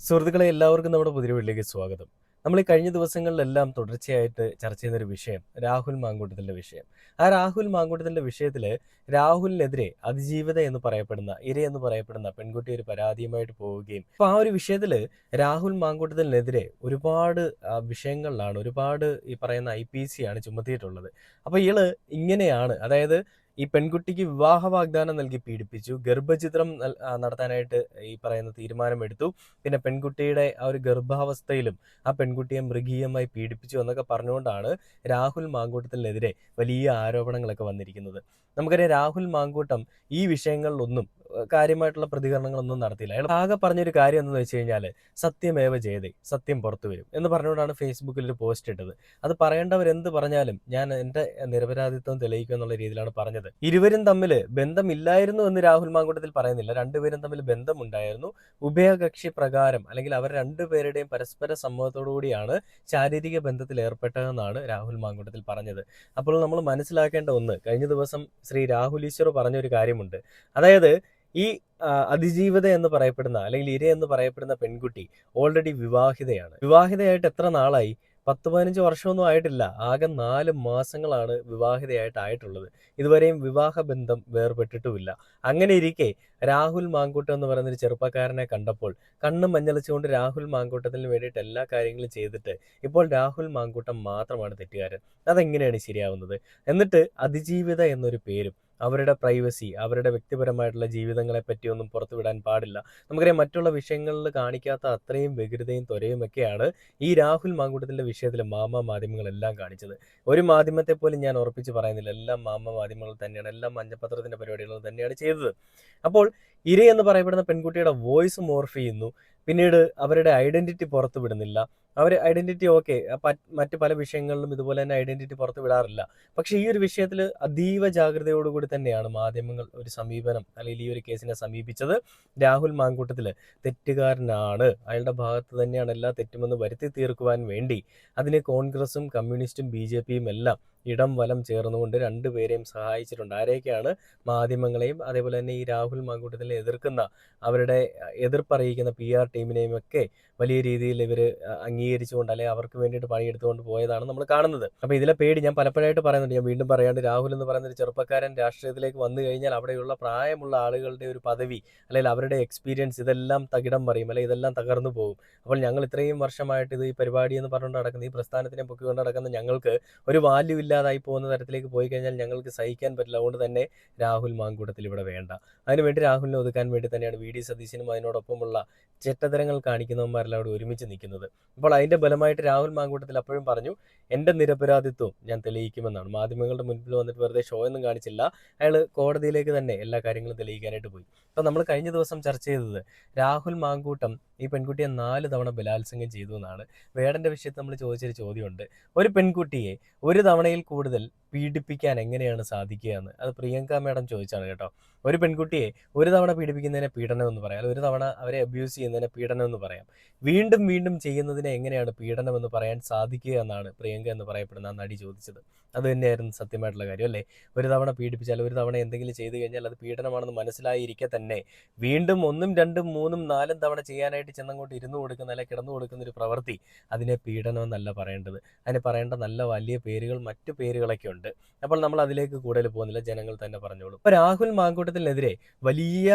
സുഹൃത്തുക്കളെ എല്ലാവർക്കും നമ്മുടെ പുതിയ വീട്ടിലേക്ക് സ്വാഗതം. നമ്മൾ ഈ കഴിഞ്ഞ ദിവസങ്ങളിലെല്ലാം തുടർച്ചയായിട്ട് ചർച്ച ചെയ്യുന്നൊരു വിഷയം രാഹുൽ മാങ്കൂട്ടത്തിൻ്റെ വിഷയം. ആ രാഹുൽ മാങ്കൂട്ടത്തിൻ്റെ വിഷയത്തിൽ രാഹുലിനെതിരെ അതിജീവിത എന്ന് പറയപ്പെടുന്ന ഇര എന്ന് പറയപ്പെടുന്ന പെൺകുട്ടി ഒരു പരാതിയുമായിട്ട് പോവുകയും അപ്പോൾ ആ ഒരു വിഷയത്തിൽ രാഹുൽ മാങ്കൂട്ടത്തിനെതിരെ ഒരുപാട് വിഷയങ്ങളിലാണ് ഒരുപാട് ഈ പറയുന്ന IPC ആണ് ചുമത്തിയിട്ടുള്ളത്. അപ്പോൾ ഇയാള് ഇങ്ങനെയാണ്, അതായത് ഈ പെൺകുട്ടിക്ക് വിവാഹ വാഗ്ദാനം നൽകി പീഡിപ്പിച്ചു, ഗർഭഛിദ്രം നടത്താനായിട്ട് ഈ പറയുന്ന തീരുമാനമെടുത്തു. പിന്നെ പെൺകുട്ടിയുടെ ആ ഒരു ഗർഭാവസ്ഥയിലും ആ പെൺകുട്ടിയെ മൃഗീയമായി പീഡിപ്പിച്ചു എന്നൊക്കെ പറഞ്ഞുകൊണ്ടാണ് രാഹുൽ മാങ്കൂട്ടത്തിനെതിരെ വലിയ ആരോപണങ്ങളൊക്കെ വന്നിരിക്കുന്നത്. നമുക്കറിയാം, രാഹുൽ മാങ്കൂട്ടം ഈ വിഷയങ്ങളിലൊന്നും കാര്യമായിട്ടുള്ള പ്രതികരണങ്ങളൊന്നും നടത്തിയില്ല. അയാൾ ആകെ പറഞ്ഞൊരു കാര്യം എന്താണെന്ന് വെച്ച് കഴിഞ്ഞാൽ സത്യമേവ ജയതേ, സത്യം പുറത്തു വരും എന്ന് പറഞ്ഞുകൊണ്ടാണ് ഫേസ്ബുക്കിൽ ഒരു പോസ്റ്റ് ഇട്ടത്. അത് പറയേണ്ടവരെന്ത് പറഞ്ഞാലും ഞാൻ എൻ്റെ നിരപരാധിത്വം തെളിയിക്കും എന്നുള്ള രീതിയിലാണ് പറഞ്ഞത്. ഇരുവരും തമ്മിൽ ബന്ധമില്ലായിരുന്നു എന്ന് രാഹുൽ മാങ്കൂട്ടത്തിൽ പറയുന്നില്ല. രണ്ടുപേരും തമ്മിൽ ബന്ധമുണ്ടായിരുന്നു. ഉഭയകക്ഷി പ്രകാരം അല്ലെങ്കിൽ അവർ രണ്ടുപേരുടെയും പരസ്പര സമ്മതത്തോടു കൂടിയാണ് ശാരീരിക ബന്ധത്തിൽ ഏർപ്പെട്ടതെന്നാണ് രാഹുൽ മാങ്കൂട്ടത്തിൽ പറഞ്ഞത്. അപ്പോൾ നമ്മൾ മനസ്സിലാക്കേണ്ട ഒന്ന്, കഴിഞ്ഞ ദിവസം ശ്രീ രാഹുൽ ഈശ്വർ പറഞ്ഞൊരു കാര്യമുണ്ട്. അതായത് ഈ അതിജീവിത എന്ന് പറയപ്പെടുന്ന അല്ലെങ്കിൽ ഇര എന്ന് പറയപ്പെടുന്ന പെൺകുട്ടി ഓൾറെഡി വിവാഹിതയാണ്. വിവാഹിതയായിട്ട് എത്ര നാളായി? 10-15 വർഷമൊന്നും ആയിട്ടില്ല. ആകെ 4 മാസങ്ങളാണ് വിവാഹിതയായിട്ടായിട്ടുള്ളത്. ഇതുവരെയും വിവാഹബന്ധം വേർപെട്ടിട്ടുമില്ല. അങ്ങനെ ഇരിക്കെ രാഹുൽ മാങ്കൂട്ടം എന്ന് പറയുന്നൊരു ചെറുപ്പക്കാരനെ കണ്ടപ്പോൾ കണ്ണും മഞ്ഞളിച്ചുകൊണ്ട് രാഹുൽ മാങ്കൂട്ടത്തിന് വേണ്ടിയിട്ട് എല്ലാ കാര്യങ്ങളും ചെയ്തിട്ട് ഇപ്പോൾ രാഹുൽ മാങ്കൂട്ടം മാത്രമാണ് തെറ്റുകാരൻ. അതെങ്ങനെയാണ് ശരിയാവുന്നത്? എന്നിട്ട് അതിജീവിത എന്നൊരു പേരും അവരുടെ പ്രൈവസി, അവരുടെ വ്യക്തിപരമായിട്ടുള്ള ജീവിതങ്ങളെ പറ്റിയൊന്നും പുറത്തുവിടാൻ പാടില്ല. നമുക്കറിയാം, മറ്റുള്ള വിഷയങ്ങളിൽ കാണിക്കാത്ത അത്രയും വ്യഗ്രതയും ത്വരയുമൊക്കെയാണ് ഈ രാഹുൽ മാങ്കൂട്ടത്തിൻ്റെ വിഷയത്തിൽ മാധ്യമങ്ങളെല്ലാം കാണിച്ചത്. ഒരു മാധ്യമത്തെ പോലും ഞാൻ ഉറപ്പിച്ച് പറയുന്നില്ല, എല്ലാം മാധ്യമങ്ങൾ തന്നെയാണ്, എല്ലാം മഞ്ഞപ്പത്രത്തിൻ്റെ പരിപാടികൾ തന്നെയാണ് ചെയ്തത്. അപ്പോൾ ഇര എന്ന് പറയപ്പെടുന്ന പെൺകുട്ടിയുടെ വോയിസ് മോർഫ് ചെയ്യുന്നു. പിന്നീട് അവരുടെ ഐഡന്റിറ്റി പുറത്തു വിടുന്നില്ല. അവർ ഐഡന്റിറ്റി ഓക്കെ, മറ്റ് പല വിഷയങ്ങളിലും ഇതുപോലെ തന്നെ ഐഡന്റിറ്റി പുറത്തു വിടാറില്ല. പക്ഷേ ഈ ഒരു വിഷയത്തിൽ അതീവ ജാഗ്രതയോടുകൂടി തന്നെയാണ് മാധ്യമങ്ങൾ ഒരു സമീപനം അല്ലെങ്കിൽ ഈ ഒരു കേസിനെ സമീപിച്ചത്. രാഹുൽ മാങ്കൂട്ടത്തിൽ തെറ്റുകാരനാണ്, അയാളുടെ ഭാഗത്ത് തന്നെയാണ് എല്ലാ തെറ്റുമെന്ന് വരുത്തി തീർക്കുവാൻ വേണ്ടി അതിന് കോൺഗ്രസും കമ്മ്യൂണിസ്റ്റും BJPയും എല്ലാം ഇടം വലം ചേർന്നുകൊണ്ട് രണ്ടുപേരെയും സഹായിച്ചിട്ടുണ്ട്. ആരെയൊക്കെയാണ്? മാധ്യമങ്ങളെയും അതേപോലെ തന്നെ ഈ രാഹുൽ മാങ്കൂട്ടത്തിനെ എതിർക്കുന്ന അവരുടെ എതിർപ്പറിയിക്കുന്ന PR ടീമിനെയും ഒക്കെ വലിയ രീതിയിൽ ഇവർ അംഗീകരിച്ചുകൊണ്ട് അല്ലെങ്കിൽ അവർക്ക് വേണ്ടിയിട്ട് പണിയെടുത്തുകൊണ്ട് പോയതാണ് നമ്മൾ കാണുന്നത്. അപ്പോൾ ഇതിലെ പേടി ഞാൻ പലപ്പോഴായിട്ട് പറയുന്നുണ്ട്, ഞാൻ വീണ്ടും പറയാണ്ട്, രാഹുൽ എന്ന് പറയുന്ന ഒരു ചെറുപ്പക്കാരൻ രാഷ്ട്രീയത്തിലേക്ക് വന്നു കഴിഞ്ഞാൽ അവിടെയുള്ള പ്രായമുള്ള ആളുകളുടെ ഒരു പദവി അല്ലെങ്കിൽ അവരുടെ എക്സ്പീരിയൻസ് ഇതെല്ലാം തകിടം മറിയും, അല്ലെങ്കിൽ ഇതെല്ലാം തകർന്നു പോകും. അപ്പോൾ ഞങ്ങൾ ഇത്രയും വർഷമായിട്ട് ഇത് ഈ പരിപാടി എന്ന് പറഞ്ഞുകൊണ്ട് നടക്കുന്ന ഈ പ്രസ്ഥാനത്തിനെ പൊക്കിക്കൊണ്ട് നടക്കുന്ന ഞങ്ങൾക്ക് ഒരു വാല്യൂ ഇല്ലാതായി പോകുന്ന തരത്തിലേക്ക് പോയി കഴിഞ്ഞാൽ ഞങ്ങൾക്ക് സഹിക്കാൻ പറ്റില്ല. അതുകൊണ്ട് തന്നെ രാഹുൽ മാങ്കൂട്ടത്തിൽ ഇവിടെ വേണ്ട. അതിനുവേണ്ടി രാഹുലിനെ ഒതുക്കാൻ വേണ്ടി തന്നെയാണ് VD സതീശനും അതിനോടൊപ്പമുള്ള ചെറ്റത്തരങ്ങൾ കാണിക്കുന്നവന്മാരെല്ലാം അവിടെ ഒരുമിച്ച് നിൽക്കുന്നത്. അപ്പോൾ അതിൻ്റെ ബലമായിട്ട് രാഹുൽ മാങ്കൂട്ടത്തിൽ അപ്പോഴും പറഞ്ഞു, എൻ്റെ നിരപരാധിത്വം ഞാൻ തെളിയിക്കുമെന്നാണ്. മാധ്യമങ്ങളുടെ മുൻപിൽ വന്നിട്ട് വെറുതെ ഷോ ഒന്നും കാണിച്ചില്ല. അയാൾ കോടതിയിലേക്ക് തന്നെ എല്ലാ കാര്യങ്ങളും തെളിയിക്കാനായിട്ട് പോയി. അപ്പോൾ നമ്മൾ കഴിഞ്ഞ ദിവസം ചർച്ച ചെയ്തത് രാഹുൽ മാങ്കൂട്ടം ഈ പെൺകുട്ടിയെ 4 തവണ ബലാത്സംഗം ചെയ്തു എന്നാണ്. വേടൻ്റെ വിഷയത്തിൽ നമ്മൾ ചോദിച്ചൊരു ചോദ്യമുണ്ട്, ഒരു പെൺകുട്ടിയെ ഒരു തവണയിൽ കൂടുതൽ പീഡിപ്പിക്കാൻ എങ്ങനെയാണ് സാധിക്കുക എന്ന്. അത് പ്രിയങ്ക മേഡം ചോദിച്ചാണ് കേട്ടോ. ഒരു പെൺകുട്ടിയെ ഒരു തവണ പീഡിപ്പിക്കുന്നതിനെ പീഡനം എന്ന് പറയാം, ഒരു തവണ അവരെ അബ്യൂസ് ചെയ്യുന്നതിനെ പീഡനം എന്ന് പറയാം. വീണ്ടും വീണ്ടും ചെയ്യുന്നതിനെ എങ്ങനെയാണ് പീഡനം എന്ന് പറയാൻ സാധിക്കുക എന്നാണ് പ്രിയങ്ക എന്ന് പറയപ്പെടുന്ന ആ നടി ചോദിച്ചത്. അത് തന്നെയായിരുന്നു സത്യമായിട്ടുള്ള കാര്യം, അല്ലേ? ഒരു തവണ പീഡിപ്പിച്ചാൽ, ഒരു തവണ എന്തെങ്കിലും ചെയ്തു കഴിഞ്ഞാൽ അത് പീഡനമാണെന്ന് മനസ്സിലായിരിക്കെ തന്നെ വീണ്ടും 1, 2, 3, 4 തവണ ചെയ്യാനായിട്ട് ചെന്നങ്ങോട്ട് ഇരുന്നു കൊടുക്കുന്ന അല്ലെങ്കിൽ കിടന്നു കൊടുക്കുന്ന ഒരു പ്രവൃത്തി, അതിനെ പീഡനം എന്നല്ല പറയേണ്ടത്. അതിന് പറയേണ്ട നല്ല വലിയ പേരുകൾ, മറ്റു പേരുകളൊക്കെ ഉണ്ട്. അപ്പോൾ നമ്മൾ അതിലേക്ക് കൂടുതൽ പോകുന്നില്ല, ജനങ്ങൾ തന്നെ പറഞ്ഞോളൂ. അപ്പോൾ രാഹുൽ മാങ്കൂട്ടത്തിനെതിരെ വലിയ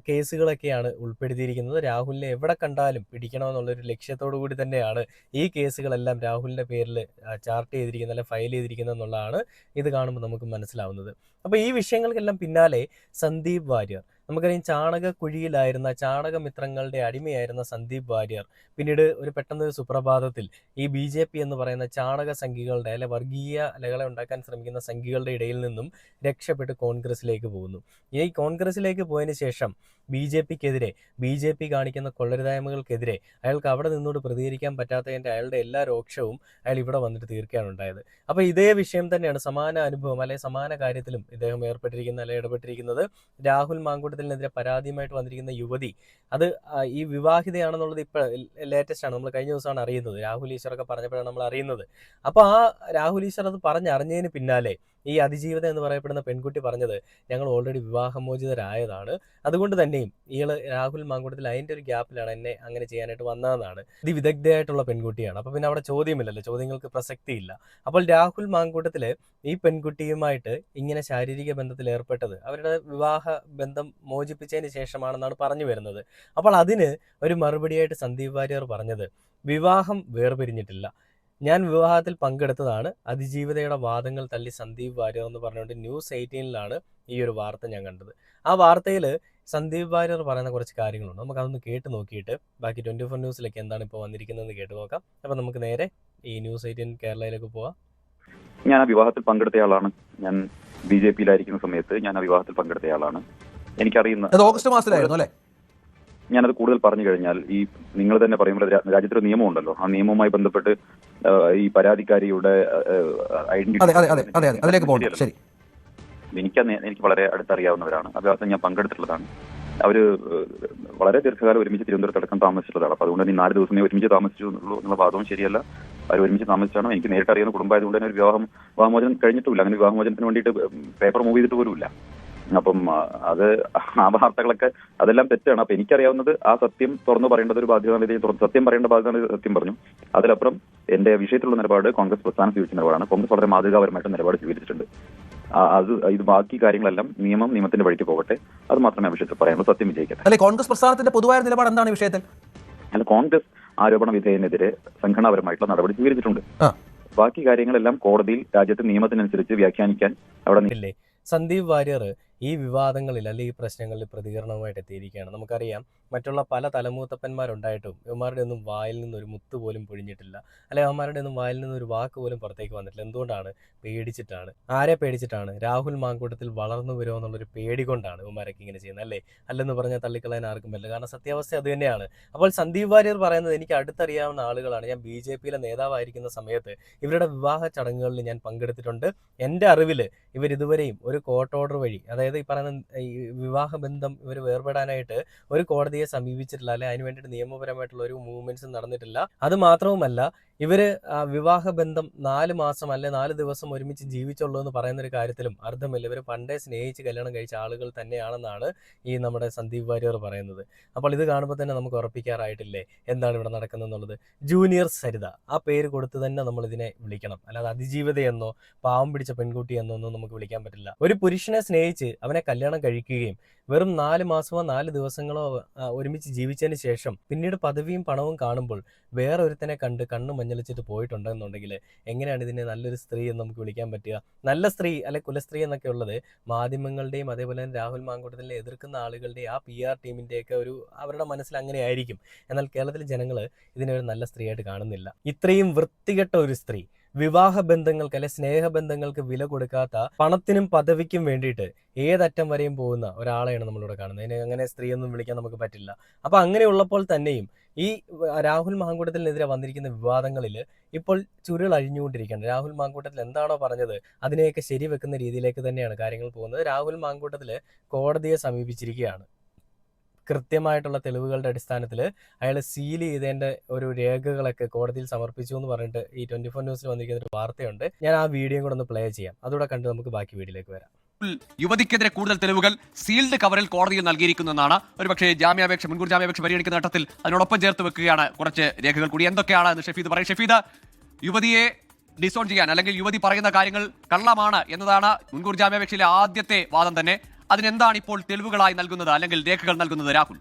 കേസുകളൊക്കെയാണ് ഉൾപ്പെടുത്തിയിരിക്കുന്നത്. രാഹുലിനെ എവിടെ കണ്ടാലും പിടിക്കണമെന്നുള്ളൊരു ലക്ഷ്യത്തോടു കൂടി തന്നെയാണ് ഈ കേസുകളെല്ലാം രാഹുലിൻ്റെ പേരിൽ ചാർട്ട് ചെയ്തിരിക്കുന്നത് അല്ലെങ്കിൽ ഫയൽ ചെയ്തിരിക്കുന്നത് എന്നുള്ളതാണ് ഇത് കാണുമ്പോൾ നമുക്ക് മനസ്സിലാവുന്നത്. അപ്പോൾ ഈ വിഷയങ്ങൾക്കെല്ലാം പിന്നാലെ സന്ദീപ് വാര്യർ, നമുക്കറിയാം, ചാണകക്കുഴിയിലായിരുന്ന ചാണകമിത്രങ്ങളുടെ അടിമയായിരുന്ന സന്ദീപ് വാര്യർ പിന്നീട് ഒരു പെട്ടെന്ന് സുപ്രഭാതത്തിൽ ഈ BJP എന്ന് പറയുന്ന ചാണക സംഘികളുടെ അല്ലെ വർഗീയ ലഹള ഉണ്ടാക്കാൻ ശ്രമിക്കുന്ന സംഘികളുടെ ഇടയിൽ നിന്നും രക്ഷപ്പെട്ട് കോൺഗ്രസിലേക്ക് പോകുന്നു. ഈ കോൺഗ്രസിലേക്ക് പോയതിനു ശേഷം BJPക്കെതിരെ, BJP കാണിക്കുന്ന കൊള്ളരുതായ്മകൾക്കെതിരെ അയാൾക്ക് അവിടെ നിന്നോട് പ്രതികരിക്കാൻ പറ്റാത്തതിൻ്റെ അയാളുടെ എല്ലാ രോക്ഷവും അയാൾ ഇവിടെ വന്നിട്ട് തീർക്കുകയാണ് ഉണ്ടായത്. അപ്പോൾ ഇതേ വിഷയം തന്നെയാണ്, സമാന അനുഭവം അല്ലെങ്കിൽ സമാന കാര്യത്തിലും ഇദ്ദേഹം ഏർപ്പെട്ടിരിക്കുന്ന അല്ലെങ്കിൽ ഇടപെട്ടിരിക്കുന്നത്. രാഹുൽ മാങ്കൂട്ടത്തിനെതിരെ പരാതിയുമായിട്ട് വന്നിരിക്കുന്ന യുവതി, അത് ഈ വിവാഹിതയാണെന്നുള്ളത് ഇപ്പോൾ ലേറ്റസ്റ്റ് ആണ്, നമ്മൾ കഴിഞ്ഞ ദിവസമാണ് അറിയുന്നത്. രാഹുൽ ഈശ്വറൊക്കെ പറഞ്ഞപ്പോഴാണ് നമ്മൾ അറിയുന്നത്. അപ്പോൾ ആ രാഹുൽ ഈശ്വർ അത് പറഞ്ഞറിഞ്ഞതിന് പിന്നാലെ ഈ അതിജീവിത എന്ന് പറയപ്പെടുന്ന പെൺകുട്ടി പറഞ്ഞത് ഞങ്ങൾ ഓൾറെഡി വിവാഹമോചിതരായതാണ്, അതുകൊണ്ട് തന്നെയും രാഹുൽ മാങ്കൂട്ടത്തിൽ അതിൻ്റെ ഒരു ഗ്യാപ്പിലാണ് എന്നെ അങ്ങനെ ചെയ്യാനായിട്ട് വന്നതെന്നാണ്. വിദഗ്ധയായിട്ടുള്ള പെൺകുട്ടിയാണ്. അപ്പോൾ പിന്നെ അവിടെ ചോദ്യമില്ലല്ലോ, ചോദ്യങ്ങൾക്ക് പ്രസക്തിയില്ല. അപ്പോൾ രാഹുൽ മാങ്കൂട്ടത്തിൽ ഈ പെൺകുട്ടിയുമായിട്ട് ഇങ്ങനെ ശാരീരിക ബന്ധത്തിൽ ഏർപ്പെട്ടത് അവരുടെ വിവാഹ ബന്ധം മോചിപ്പിച്ചതിന് ശേഷമാണെന്നാണ് പറഞ്ഞു വരുന്നത്. അപ്പോൾ അതിന് ഒരു മറുപടിയായിട്ട് സന്ദീപ് വാര്യർ പറഞ്ഞത്, വിവാഹം വേർപിരിഞ്ഞിട്ടില്ല, ഞാൻ വിവാഹത്തിൽ പങ്കെടുത്തതാണ്, അതിജീവിതയുടെ വാദങ്ങൾ തള്ളി സന്ദീപ് വാര്യർ എന്ന് പറഞ്ഞുകൊണ്ട് ന്യൂസ് 18 ഈ ഒരു വാർത്ത ഞാൻ കണ്ടത്. ആ വാർത്തയിൽ സന്ദീപ് വാര്യർ പറയുന്ന കുറച്ച് കാര്യങ്ങളുണ്ട്. നമുക്ക് അതൊന്ന് കേട്ട് നോക്കിയിട്ട് ബാക്കി 24 ന്യൂസിലേക്ക് എന്താണ് ഇപ്പോൾ വന്നിരിക്കുന്നതെന്ന് കേട്ട് നോക്കാം. അപ്പോൾ നമുക്ക് നേരെ ഈ ന്യൂസ് 18 കേരളയിലേക്ക് പോവാം. ഞാൻ ആ വിവാഹത്തിൽ പങ്കെടുത്തയാളാണ്. ഞാൻ BJP-യിലായിരിക്കുന്ന സമയത്ത് ഞാൻ ആ വിവാഹത്തിൽ പങ്കെടുത്തയാളാണ്. എനിക്കറിയുന്ന ഓഗസ്റ്റ് മാസത്തിലായിരുന്നു അല്ലേ? ഞാനത് കൂടുതൽ പറഞ്ഞു കഴിഞ്ഞാൽ ഈ നിങ്ങൾ തന്നെ പറയുമ്പോൾ രാജ്യത്തൊരു നിയമം ഉണ്ടല്ലോ, ആ നിയമവുമായി ബന്ധപ്പെട്ട് ഈ പരാതിക്കാരിയുടെ എനിക്ക് വളരെ അടുത്തറിയാവുന്നവരാണ്. ആ വിവാഹത്തിൽ ഞാൻ പങ്കെടുത്തിട്ടുള്ളതാണ്. അവര് വളരെ ദീർഘകാലം ഒരുമിച്ച് തിരുവനന്തപുരത്തടക്കം താമസിച്ചിട്ടുള്ളതാണ്. അപ്പോൾ അതുകൊണ്ട് തന്നെ 4 ദിവസമേ ഒരുമിച്ച് താമസിച്ചുള്ളൂ എന്നുള്ള വാദവും ശരിയല്ല. അവർ ഒരുമിച്ച് താമസിച്ചാണ്. എനിക്ക് നേരിട്ട് അറിയുന്ന കുടുംബമായതുകൊണ്ട് തന്നെ ഒരു വിവാഹമോചനം കഴിഞ്ഞിട്ടില്ല. അങ്ങനെ വിവാഹമോചനത്തിന് വേണ്ടിയിട്ട് പേപ്പർ മൂവ് ചെയ്തിട്ട് പോലുമില്ല. അപ്പം അത് ആ വാർത്തകളൊക്കെ അതെല്ലാം തെറ്റാണ്. അപ്പൊ എനിക്കറിയാവുന്നത് ആ സത്യം തുറന്നു പറയേണ്ടത് ഒരു ബാധ്യത, സത്യം പറയേണ്ട ബാധ്യത സത്യം പറഞ്ഞു. അതിലപ്പുറം എന്റെ വിഷയത്തിലുള്ള നിലപാട് കോൺഗ്രസ് പ്രസ്ഥാനം സ്വീകരിച്ച നിലപാടാണ്. കോൺഗ്രസ് വളരെ മാതൃകാപരമായിട്ട് നിലപാട് സ്വീകരിച്ചിട്ടുണ്ട്. ഇത് ബാക്കി കാര്യങ്ങളെല്ലാം നിയമത്തിന്റെ വഴിക്ക് പോകട്ടെ. അത് മാത്രമേ ആ വിഷയത്തിൽ പറയാനുള്ളൂ. സത്യം വിജയിക്കട്ടെ. അല്ലെ കോൺഗ്രസ് പ്രസ്ഥാനത്തിന്റെ പൊതുവായ നിലപാട് എന്താണ് വിഷയത്തിൽ? അല്ല, കോൺഗ്രസ് ആരോപണ വിധേയനെതിരെ സംഘടനാപരമായിട്ടുള്ള നടപടി സ്വീകരിച്ചിട്ടുണ്ട്. ബാക്കി കാര്യങ്ങളെല്ലാം കോടതിയിൽ രാജ്യത്തെ നിയമത്തിനനുസരിച്ച് വ്യാഖ്യാനിക്കാൻ അവിടെ സന്ദീപ് വാര്യർ ഈ വിവാദങ്ങളിൽ അല്ലെങ്കിൽ ഈ പ്രശ്നങ്ങളിൽ പ്രതികരണവുമായിട്ട് എത്തിയിരിക്കുകയാണ്. നമുക്കറിയാം മറ്റുള്ള പല തലമൂത്തപ്പന്മാരുണ്ടായിട്ടും ഇവന്മാരുടെ ഒന്നും വായിൽ നിന്നൊരു മുത്ത് പോലും പൊഴിഞ്ഞിട്ടില്ല, അല്ലെങ്കിൽ അവന്മാരുടെ ഒന്നും വായിൽ നിന്നൊരു വാക്ക് പോലും പുറത്തേക്ക് വന്നിട്ടില്ല. എന്തുകൊണ്ടാണ്? പേടിച്ചിട്ടാണ്. ആരെ പേടിച്ചിട്ടാണ്? രാഹുൽ മാങ്കൂട്ടത്തിൽ വളർന്നു വരുമോ എന്നുള്ളൊരു പേടി കൊണ്ടാണ് ഇവന്മാരൊക്കെ ഇങ്ങനെ ചെയ്യുന്നത്, അല്ലേ? അല്ലെന്ന് പറഞ്ഞാൽ തള്ളിക്കളയാൻ ആർക്കും പറ്റില്ല. കാരണം സത്യാവസ്ഥ അത് തന്നെയാണ്. അപ്പോൾ സന്ദീപ് വാര്യർ പറയുന്നത്, എനിക്ക് അടുത്തറിയാവുന്ന ആളുകളാണ്, ഞാൻ BJP-യിലെ നേതാവായിരിക്കുന്ന സമയത്ത് ഇവരുടെ വിവാഹ ചടങ്ങുകളിൽ ഞാൻ പങ്കെടുത്തിട്ടുണ്ട്. എൻ്റെ അറിവിൽ ഇവരിതുവരെയും ഒരു കോർട്ട് ഓർഡർ വഴി, അതായത് ഈ പറയുന്ന ഈ വിവാഹ ബന്ധം ഇവർ വേർപെടാനായിട്ട് ഒരു കോടതിയെ സമീപിച്ചിട്ടില്ല, അല്ലെ അതിന് വേണ്ടിയിട്ട് നിയമപരമായിട്ടുള്ള ഒരു മൂവ്മെന്റ്സും നടന്നിട്ടില്ല. അത് മാത്രവുമല്ല, ഇവര് വിവാഹ ബന്ധം 4 മാസം അല്ലെ 4 ദിവസം ഒരുമിച്ച് ജീവിച്ചുള്ളൂ എന്ന് പറയുന്ന ഒരു കാര്യത്തിലും അർത്ഥമില്ല. ഇവർ പണ്ടേ സ്നേഹിച്ച് കല്യാണം കഴിച്ച ആളുകൾ തന്നെയാണെന്നാണ് ഈ നമ്മുടെ സന്ദീപ് വാര്യർ പറയുന്നത്. അപ്പോൾ ഇത് കാണുമ്പോൾ തന്നെ നമുക്ക് ഉറപ്പിക്കാറായിട്ടില്ലേ എന്താണ് ഇവിടെ നടക്കുന്നതെന്നുള്ളത്. ജൂനിയർ സരിത, ആ പേര് കൊടുത്ത് തന്നെ നമ്മൾ ഇതിനെ വിളിക്കണം. അല്ലാതെ അതിജീവിതയെന്നോ പാവം പിടിച്ച പെൺകുട്ടി എന്നോ ഒന്നും നമുക്ക് വിളിക്കാൻ പറ്റില്ല. ഒരു പുരുഷനെ സ്നേഹിച്ച് അവനെ കല്യാണം കഴിക്കുകയും വെറും 4 മാസമോ 4 ദിവസങ്ങളോ ഒരുമിച്ച് ജീവിച്ചതിന് ശേഷം പിന്നീട് പദവിയും പണവും കാണുമ്പോൾ വേറെ ഒരുത്തനെ കണ്ട് കണ്ണു മഞ്ഞളിച്ചിട്ട് പോയിട്ടുണ്ടെന്നുണ്ടെങ്കിൽ എങ്ങനെയാണ് ഇതിനെ നല്ലൊരു സ്ത്രീ എന്ന് നമുക്ക് വിളിക്കാൻ പറ്റുക? നല്ല സ്ത്രീ അല്ലെ കുലസ്ത്രീ എന്നൊക്കെ ഉള്ളത് മാധ്യമങ്ങളുടെയും അതേപോലെ തന്നെ രാഹുൽ മാങ്കൂട്ടത്തിനെ എതിർക്കുന്ന ആളുകളുടെയും ആ PR ടീമിൻ്റെയൊക്കെ ഒരു അവരുടെ മനസ്സിൽ അങ്ങനെ ആയിരിക്കും. എന്നാൽ കേരളത്തിലെ ജനങ്ങൾ ഇതിനെ ഒരു നല്ല സ്ത്രീയായിട്ട് കാണുന്നില്ല. ഇത്രയും വൃത്തികെട്ട ഒരു സ്ത്രീ, വിവാഹ ബന്ധങ്ങൾക്ക് അല്ലെ സ്നേഹബന്ധങ്ങൾക്ക് വില കൊടുക്കാത്ത, പണത്തിനും പദവിക്കും വേണ്ടിയിട്ട് ഏതറ്റം വരെയും പോകുന്ന ഒരാളെയാണ് നമ്മളിവിടെ കാണുന്നത്. അതിനെ അങ്ങനെ സ്ത്രീയൊന്നും വിളിക്കാൻ നമുക്ക് പറ്റില്ല. അപ്പൊ അങ്ങനെയുള്ളപ്പോൾ തന്നെയും ഈ രാഹുൽ മാങ്കൂട്ടത്തിനെതിരെ വന്നിരിക്കുന്ന വിവാദങ്ങളിൽ ഇപ്പോൾ ചുരുൾ അഴിഞ്ഞുകൊണ്ടിരിക്കുകയാണ്. രാഹുൽ മാങ്കൂട്ടത്തിൽ എന്താണോ പറഞ്ഞത് അതിനെയൊക്കെ ശരിവെക്കുന്ന രീതിയിലേക്ക് തന്നെയാണ് കാര്യങ്ങൾ പോകുന്നത്. രാഹുൽ മാങ്കൂട്ടത്തിൽ കോടതിയെ സമീപിച്ചിരിക്കുകയാണ്. കൃത്യമായിട്ടുള്ള തെളിവുകളുടെ അടിസ്ഥാനത്തിൽ അയാൾ സീൽ ചെയ്തതിൻ്റെ ഒരു രേഖകളൊക്കെ കോടതിയിൽ സമർപ്പിച്ചു എന്ന് പറഞ്ഞിട്ട് ഈ 24 ന്യൂസിൽ വന്നിരിക്കുന്ന ഒരു വാർത്തയുണ്ട്. ഞാൻ ആ വീഡിയോ കൂടെ ഒന്ന് പ്ലേ ചെയ്യാം. അതുകൂടെ കണ്ട് നമുക്ക് ബാക്കി വീഡിയോയിലേക്ക് വരാം. യുവതിക്കെതിരെ കൂടുതൽ തെളിവുകൾ സീൽഡ് കവറിൽ കോടതിയിൽ നൽകിയിരിക്കുന്നതാണ്. ഒരുപക്ഷേ മുൻകൂർ ജാമ്യാപേക്ഷ പരിഗണിക്കുന്ന ഘട്ടത്തിൽ അതിനോടൊപ്പം ചേർത്ത് വെക്കുകയാണ് കുറച്ച് രേഖകൾ കൂടി. എന്തൊക്കെയാണ് എന്ന് ഷഫീദ് പറയും. ഷഫീദ്, യുവതിയെ ഡിസോൺ ചെയ്യാൻ അല്ലെങ്കിൽ യുവതി പറയുന്ന കാര്യങ്ങൾ കള്ളമാണ് എന്നതാണ് മുൻകൂർ ജാമ്യാപേക്ഷയിലെ ആദ്യത്തെ വാദം തന്നെ. അതിനെന്താണ് ഇപ്പോൾ തെളിവുകളായി നൽകുന്നത് അല്ലെങ്കിൽ രേഖകൾ നൽകുന്നത് രാഹുൽ?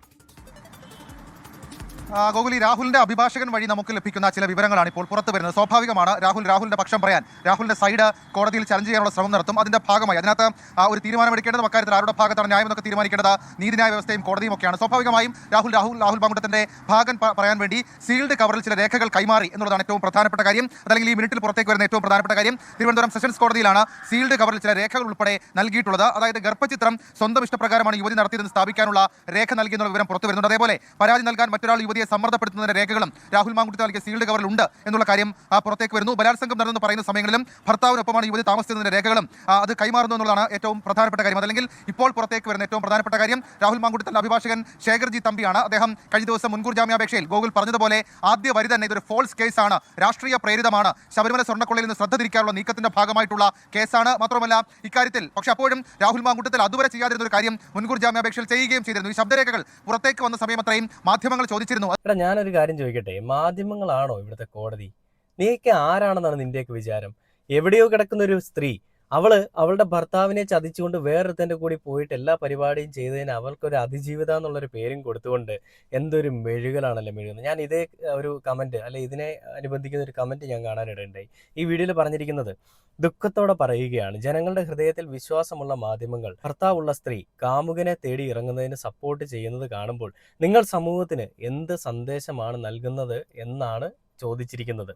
ഗോകുലി, രാഹുലിന്റെ അഭിഭാഷകൻ വഴി നമുക്ക് ലഭിക്കുന്ന ചില വിവരങ്ങളാണ് ഇപ്പോൾ പുറത്തു വരുന്നത്. സ്വാഭാവികമാണ് രാഹുലിന്റെ പക്ഷം പറയാൻ, രാഹുലിന്റെ സൈഡ് കോടതിയിൽ ചലഞ്ച് ചെയ്യാനുള്ള ശ്രമം നടത്തും. അതിന്റെ ഭാഗമായി അതിനകത്ത് ഒരു തീരുമാനമെടുക്കേണ്ടത് അക്കാര്യത്തിൽ ആരുടെ ഭാഗത്താണ് ന്യായം എന്നൊക്കെ തീരുമാനിക്കേണ്ടത് നീതിന്യായ വ്യവസ്ഥയും കോടതിയും ഒക്കെയാണ്. സ്വാഭാവികമായും രാഹുൽ മാങ്കൂട്ടത്തിന്റെ ഭാഗം പറയാൻ വേണ്ടി സീൽഡ് കവറിൽ ചില രേഖകൾ കൈമാറി എന്നുള്ളതാണ് ഏറ്റവും പ്രധാനപ്പെട്ട കാര്യം. അതല്ലെങ്കിൽ ഈ മിനിറ്റിൽ പുറത്തേക്ക് വരുന്ന ഏറ്റവും പ്രധാനപ്പെട്ട കാര്യം, തിരുവനന്തപുരം സെഷൻസ് കോടതിയിലാണ് സീൽഡ് കവറിൽ ചില രേഖകൾ ഉൾപ്പെടെ നൽകിയിട്ടുള്ളത്. അതായത് ഗർഭചിത്രം സ്വന്തം ഇഷ്ടപ്രകാരമാണ് യുവതി നടത്തിയതെന്ന് സ്ഥാപിക്കാനുള്ള രേഖ നൽകിയെന്നുള്ള വിവരം പുറത്തു വരുന്നുണ്ട്. അതേപോലെ പരാതി നൽകാൻ മറ്റൊരാൾ യുവതി യുവതിയെ സമ്മർദ്ദപ്പെടുത്തുന്നതിന്റെ രേഖകളും രാഹുൽ മാങ്കുട്ടത്തിൽ നൽകിയ സീൽഡ് കവറിൽ ഉണ്ട് എന്നുള്ള കാര്യം പുറത്തേക്ക് വരുന്നു. ബലാത്സംഗം നടന്നെന്ന് പറയുന്ന സമയങ്ങളിലും ഭർത്താവിനൊപ്പമാണ് യുവതി താമസിച്ചതിന്റെ രേഖകളും അത് കൈമാറുന്നു എന്നുള്ളതാണ് ഏറ്റവും പ്രധാനപ്പെട്ട കാര്യം. അതല്ലെങ്കിൽ ഇപ്പോൾ പുറത്തേക്ക് വരുന്ന ഏറ്റവും പ്രധാനപ്പെട്ട കാര്യം രാഹുൽ മാങ്കുട്ടത്തിന്റെ അഭിഭാഷകൻ ശേഖർജി തമ്പിയാണ്. അദ്ദേഹം കഴിഞ്ഞ ദിവസം മുൻകൂർ ജാമ്യാപേക്ഷയിൽ ഗോകുൽ പറഞ്ഞതുപോലെ ആദ്യ വരി തന്നെ ഇതൊരു ഫോൾസ് കേസാണ്, രാഷ്ട്രീയ പ്രേരിതമാണ്, ശബരിമല സ്വർണ്ണക്കൊള്ളയിൽ നിന്ന് ശ്രദ്ധ തിരിക്കാനുള്ള നീക്കത്തിന്റെ ഭാഗമായിട്ടുള്ള കേസാണ്. മാത്രമല്ല ഇക്കാര്യത്തിൽ പക്ഷേ അപ്പോഴും രാഹുൽ മാങ്കുട്ടത്തിൽ അതുവരെ ചെയ്യാതിരുന്ന ഒരു കാര്യം മുൻകൂർ ജാമ്യാപേക്ഷയിൽ ചെയ്യുകയും ചെയ്തിരുന്നു. ഈ ശബ്ദരേഖകൾ പുറത്തേക്ക് വന്ന സമയം അത്രയും മാധ്യമങ്ങൾ ചോദിച്ചിരുന്നു. ഞാനൊരു കാര്യം ചോദിക്കട്ടെ, മാധ്യമങ്ങളാണോ ഇവിടുത്തെ കോടതി? നീയൊക്കെ ആരാണെന്നാണ് നിന്റെയൊക്കെ വിചാരം? എവിടെയോ കിടക്കുന്ന ഒരു സ്ത്രീ, അവളുടെ ഭർത്താവിനെ ചതിച്ചുകൊണ്ട് വേറൊരുത്തൻ്റെ കൂടി പോയിട്ട് എല്ലാ പരിപാടിയും ചെയ്തതിന് അവൾക്കൊരു അതിജീവിത എന്നുള്ളൊരു പേരും കൊടുത്തുകൊണ്ട് എന്തൊരു മെഴുകലാണല്ലോ മെഴുകുന്നത്. ഞാൻ ഇതേ ഒരു കമൻറ്റ് അല്ലെ ഇതിനെ അനുബന്ധിക്കുന്ന ഒരു കമൻറ്റ് ഞാൻ കാണാനിടയുണ്ടായി. ഈ വീഡിയോയിൽ പറഞ്ഞിരിക്കുന്നത് ദുഃഖത്തോടെ പറയുകയാണ്, ജനങ്ങളുടെ ഹൃദയത്തിൽ വിശ്വാസമുള്ള മാധ്യമങ്ങൾ ഭർത്താവുള്ള സ്ത്രീ കാമുകനെ തേടി ഇറങ്ങുന്നതിന് സപ്പോർട്ട് ചെയ്യുന്നത് കാണുമ്പോൾ നിങ്ങൾ സമൂഹത്തിന് എന്ത് സന്ദേശമാണ് നൽകുന്നത് എന്നാണ് ചോദിച്ചിരിക്കുന്നത്.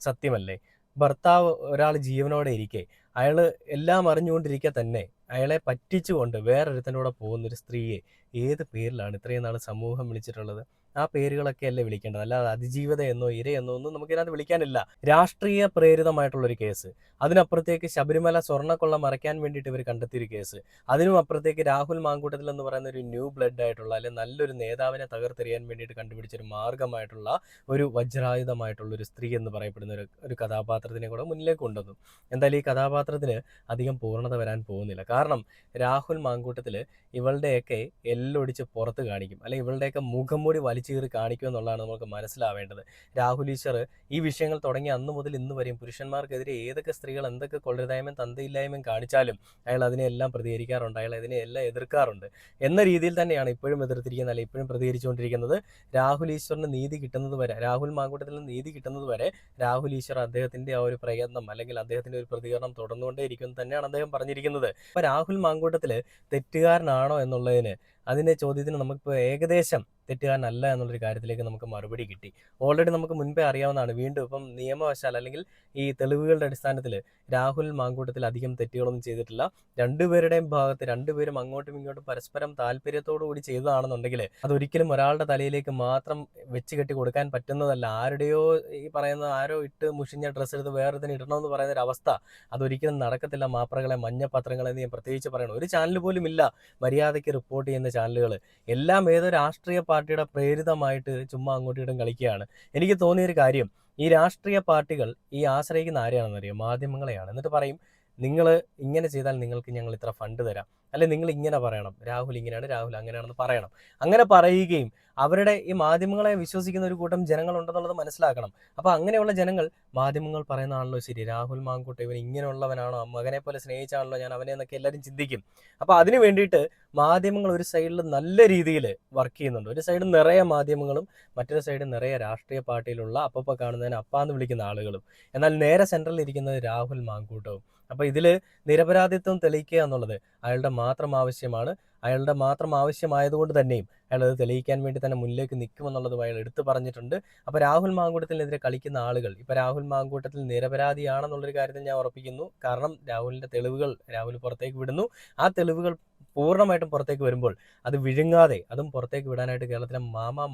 സത്യമല്ലേ? ഭർത്താവ് ഒരാൾ ജീവനോടെ ഇരിക്കെ അയാൾ എല്ലാം അറിഞ്ഞുകൊണ്ടിരിക്കെ തന്നെ അയാളെ പറ്റിച്ചുകൊണ്ട് വേറൊരുത്തൻ്റെ കൂടെ പോകുന്നൊരു സ്ത്രീയെ ഏത് പേരിലാണ് ഇത്രയും നാൾ സമൂഹം വിളിച്ചിട്ടുള്ളത്? ആ പേരുകളൊക്കെ അല്ലേ വിളിക്കേണ്ടത്, അല്ലാതെ അതിജീവിത എന്നോ ഇരയെന്നോ ഒന്നും നമുക്കിതിനകത്ത് വിളിക്കാനില്ല. രാഷ്ട്രീയ പ്രേരിതമായിട്ടുള്ളൊരു കേസ്, അതിനപ്പുറത്തേക്ക് ശബരിമല സ്വർണ്ണക്കൊള്ള മറയ്ക്കാൻ വേണ്ടിയിട്ട് ഇവർ കണ്ടെത്തിയൊരു കേസ്, അതിനും അപ്പുറത്തേക്ക് രാഹുൽ മാങ്കൂട്ടത്തിൽ എന്ന് പറയുന്ന ഒരു ന്യൂ ബ്ലഡ് ആയിട്ടുള്ള അല്ലെങ്കിൽ നല്ലൊരു നേതാവിനെ തകർത്തെറിയാൻ വേണ്ടിയിട്ട് കണ്ടുപിടിച്ചൊരു മാർഗമായിട്ടുള്ള ഒരു വജ്രായുധമായിട്ടുള്ളൊരു സ്ത്രീ എന്ന് പറയപ്പെടുന്ന ഒരു കഥാപാത്രത്തിനെ കൂടെ മുന്നിലേക്ക് കൊണ്ടുവന്നു. എന്തായാലും ഈ കഥാപാത്രത്തിന് അധികം പൂർണ്ണത വരാൻ പോകുന്നില്ല. കാരണം രാഹുൽ മാങ്കൂട്ടത്തിൽ ഇവളുടെയൊക്കെ എല്ലൊടിച്ച് പുറത്ത് കാണിക്കും, അല്ലെങ്കിൽ ഇവളുടെയൊക്കെ മുഖംമൂടി വലിച്ചീറി കാണിക്കും എന്നുള്ളതാണ് നമുക്ക് മനസ്സിലാവേണ്ടത്. രാഹുൽ ഈശ്വർ ഈ വിഷയങ്ങൾ തുടങ്ങി അന്ന് മുതൽ ഇന്ന് വരെയും പുരുഷന്മാർക്കെതിരെ ഏതൊക്കെ സ്ത്രീകൾ എന്തൊക്കെ കൊള്ളരുതായ്മയും തന്തയില്ലായ്മയും കാണിച്ചാലും അയാൾ അതിനെല്ലാം പ്രതികരിക്കാറുണ്ട്, അയാൾ അതിനെയെല്ലാം എതിർക്കാറുണ്ട്. എന്ന രീതിയിൽ തന്നെയാണ് ഇപ്പോഴും എതിർത്തിരിക്കുന്നത്, അല്ലെങ്കിൽ ഇപ്പോഴും പ്രതികരിച്ചുകൊണ്ടിരിക്കുന്നത്. രാഹുൽ ഈശ്വറിന് നീതി കിട്ടുന്നത് വരെ, രാഹുൽ മാങ്കൂട്ടത്തിൽ നീതി കിട്ടുന്നത് വരെ രാഹുൽ ഈശ്വർ അദ്ദേഹത്തിൻ്റെ ആ ഒരു പ്രയത്നം അല്ലെങ്കിൽ അദ്ദേഹത്തിൻ്റെ ഒരു പ്രതികരണം തുടർന്നുകൊണ്ടേയിരിക്കും തന്നെയാണ് അദ്ദേഹം പറഞ്ഞിരിക്കുന്നത്. അപ്പോൾ രാഹുൽ മാങ്കൂട്ടത്തിൽ തെറ്റുകാരനാണോ എന്നുള്ളതിന് അതിൻ്റെ ചോദ്യത്തിന് നമുക്കിപ്പോൾ ഏകദേശം തെറ്റുകാരനല്ല എന്നുള്ളൊരു കാര്യത്തിലേക്ക് നമുക്ക് മറുപടി കിട്ടി. ഓൾറെഡി നമുക്ക് മുൻപേ അറിയാവുന്നതാണ്. വീണ്ടും ഇപ്പം നിയമവശാൽ അല്ലെങ്കിൽ ഈ തെളിവുകളുടെ അടിസ്ഥാനത്തിൽ രാഹുൽ മാങ്കൂട്ടത്തിൽ അധികം തെറ്റുകളൊന്നും ചെയ്തിട്ടില്ല. രണ്ടുപേരുടെയും ഭാഗത്ത് രണ്ടുപേരും അങ്ങോട്ടും ഇങ്ങോട്ടും പരസ്പരം താല്പര്യത്തോടു കൂടി ചെയ്തതാണെന്നുണ്ടെങ്കിൽ അതൊരിക്കലും ഒരാളുടെ തലയിലേക്ക് മാത്രം വെച്ച് കെട്ടി കൊടുക്കാൻ പറ്റുന്നതല്ല. ആരുടെയോ ഈ പറയുന്ന ആരോ ഇട്ട് മുഷിഞ്ഞ ഡ്രസ്സ് എടുത്ത് വേറൊരുത്തിന് ഇടണമെന്ന് പറയുന്ന ഒരു അവസ്ഥ അതൊരിക്കലും നടക്കത്തില്ല. മാപ്രകളെ മഞ്ഞപത്രങ്ങളെ ഞാൻ പ്രത്യേകിച്ച് പറയണം, ഒരു ചാനൽ പോലും ഇല്ല മര്യാദയ്ക്ക് റിപ്പോർട്ട് ചെയ്യുന്ന ചാനലുകൾ. എല്ലാം ഏതോ രാഷ്ട്രീയ പാർട്ടിയുടെ പ്രേരിതമായിട്ട് ചുമ്മാ അങ്ങോട്ടും ഇങ്ങോട്ടും കളിക്കുകയാണ്. എനിക്ക് തോന്നിയൊരു കാര്യം, ഈ രാഷ്ട്രീയ പാർട്ടികൾ ഈ ആശ്രയിക്കുന്ന ആരെയാണെന്നറിയോ? മാധ്യമങ്ങളെയാണ്. എന്നിട്ട് പറയും നിങ്ങൾ ഇങ്ങനെ ചെയ്താൽ നിങ്ങൾക്ക് ഞങ്ങൾ ഇത്ര ഫണ്ട് തരാം, അല്ലെ നിങ്ങൾ ഇങ്ങനെ പറയണം, രാഹുൽ ഇങ്ങനെയാണ് രാഹുൽ അങ്ങനെയാണെന്ന് പറയണം. അങ്ങനെ പറയുകയും അവരുടെ ഈ മാധ്യമങ്ങളെ വിശ്വസിക്കുന്ന ഒരു കൂട്ടം ജനങ്ങളുണ്ടെന്നുള്ളത് മനസ്സിലാക്കണം. അപ്പോൾ അങ്ങനെയുള്ള ജനങ്ങൾ മാധ്യമങ്ങൾ പറയുന്നതാണല്ലോ ശരി, രാഹുൽ മാങ്കൂട്ടം ഇവൻ ഇങ്ങനെയുള്ളവനാണോ, മകനെ പോലെ സ്നേഹിച്ചാണല്ലോ ഞാൻ അവനെ എന്നൊക്കെ എല്ലാവരും ചിന്തിക്കും. അപ്പോൾ അതിന് വേണ്ടിയിട്ട് മാധ്യമങ്ങൾ ഒരു സൈഡിൽ നല്ല രീതിയിൽ വർക്ക് ചെയ്യുന്നുണ്ട്. ഒരു സൈഡ് നിറയെ മാധ്യമങ്ങളും മറ്റൊരു സൈഡ് നിറയെ രാഷ്ട്രീയ പാർട്ടിയിലുള്ള അപ്പോൾ കാണുന്നതിന് അപ്പാന്ന് വിളിക്കുന്ന ആളുകളും. എന്നാൽ നേരെ സെൻട്രലിൽ ഇരിക്കുന്നത് രാഹുൽ മാങ്കൂട്ടവും. അപ്പോൾ ഇതിൽ നിരപരാധിത്വം തെളിയിക്കുക എന്നുള്ളത് അയാളുടെ മാത്രം ആവശ്യമാണ്. അയാളുടെ മാത്രം ആവശ്യമായതുകൊണ്ട് തന്നെയും അയാൾ അത് തെളിയിക്കാൻ വേണ്ടി തന്നെ മുന്നിലേക്ക് നിൽക്കുമെന്നുള്ളതും അയാൾ എടുത്തു പറഞ്ഞിട്ടുണ്ട്. അപ്പോൾ രാഹുൽ മാങ്കൂട്ടത്തിനെതിരെ കളിക്കുന്ന ആളുകൾ ഇപ്പോൾ രാഹുൽ മാങ്കൂട്ടത്തിൽ നിരപരാധിയാണെന്നുള്ളൊരു കാര്യത്തിൽ ഞാൻ ഉറപ്പിക്കുന്നു. കാരണം രാഹുലിൻ്റെ തെളിവുകൾ രാഹുൽ പുറത്തേക്ക് വിടുന്നു. ആ തെളിവുകൾ പൂർണ്ണമായിട്ടും പുറത്തേക്ക് വരുമ്പോൾ അത് വിഴുങ്ങാതെ അതും പുറത്തേക്ക് വിടാനായിട്ട് കേരളത്തിലെ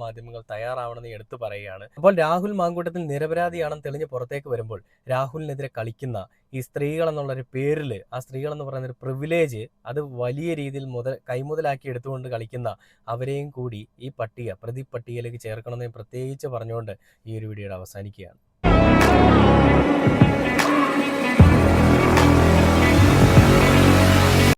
മാധ്യമങ്ങൾ തയ്യാറാവണമെന്ന് എടുത്തു പറയുകയാണ്. അപ്പോൾ രാഹുൽ മാങ്കൂട്ടത്തിൽ നിരപരാധിയാണെന്ന് തെളിഞ്ഞ് പുറത്തേക്ക് വരുമ്പോൾ രാഹുലിനെതിരെ കളിക്കുന്ന ഈ സ്ത്രീകൾ എന്നുള്ളൊരു പേരിൽ, ആ സ്ത്രീകൾ എന്ന് പറയുന്ന ഒരു പ്രിവിലേജ് അത് വലിയ രീതിയിൽ കൈമുതലാക്കി എടുത്തുകൊണ്ട് കളിക്കുന്ന അവരെയും കൂടി ഈ പ്രതിപട്ടികയിലേക്ക് ചേർക്കണമെന്ന് പ്രത്യേകിച്ച് പറഞ്ഞുകൊണ്ട് ഈ ഒരു വീഡിയോയുടെ അവസാനിക്കുകയാണ്.